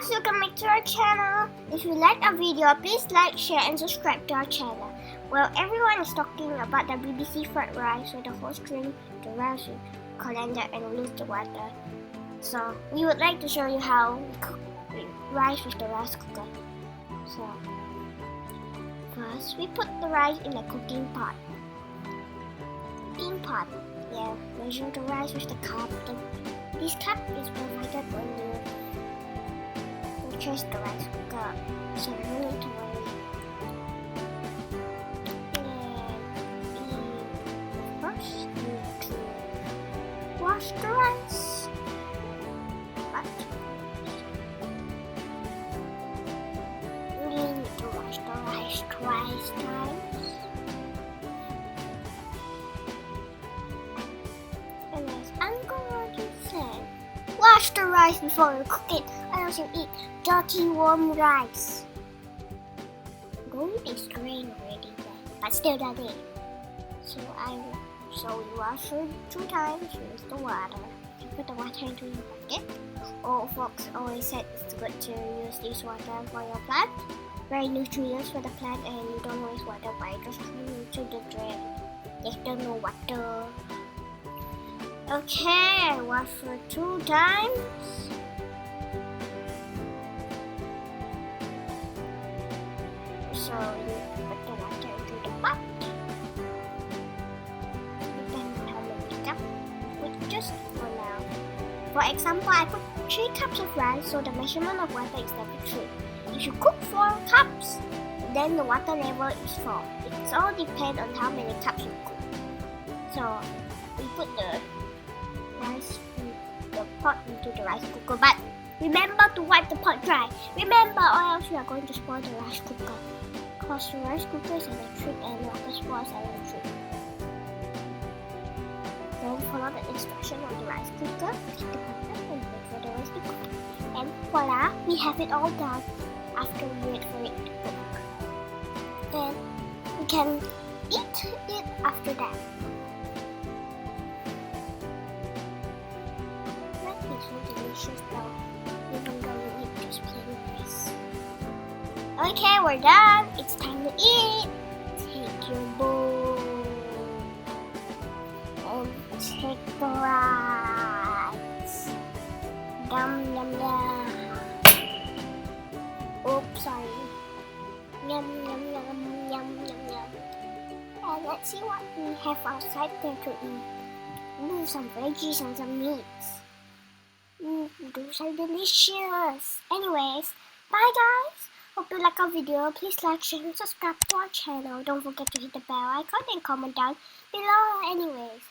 guys, welcome back to our channel. If you like our video, please like, share and subscribe to our channel. Well, everyone is talking about the BBC fried rice with the whole string, the rice with colander and rinse the water. So we would like to show you how we cook rice with the rice cooker. So first we put the rice in a cooking pot. Yeah, measure the rice with the cup. This cup is provided when you purchase the rice cooker, so no need to worry. And first you need to wash the rice. You need to wash the rice twice times. Wash the rice before you cook it, or else you eat dirty warm rice. Gold is green already there, but still dirty. So we wash it 2 times with the water. You put the water into your bucket. Old folks always said it's good to use this water for your plant. Very nutritious for the plant, and you don't waste water by just throwing it to the drain. There's no water. Okay, I wash for 2 times. So you put the water into the pot. Depending on how many cups, but just for now. For example, I put 3 cups of rice, so the measurement of water is 3. If you cook 4 cups, then the water level is 4. It all depends on how many cups you cook. So we put the pot into the rice cooker, but remember to wipe the pot dry. Remember, or else you are going to spoil the rice cooker. Because the rice cooker is electric and water spoils electric. Then follow the instruction on the rice cooker, take the butter and wait for the rice to cook. And voila, we have it all done after we wait for it to cook. Then we can eat it after that. So delicious though, even though we eat just plain rice. Okay, we're done. It's time to eat. Take your bowl and take the rice. Yum yum yum. Oops, sorry. Yum yum yum yum yum yum. And let's see what we have outside there to eat. Ooh, some veggies and some meats. Those are delicious. Anyways, bye guys. Hope you like our video. Please like, share and subscribe to our channel. Don't forget to hit the bell icon and comment down below. Anyways.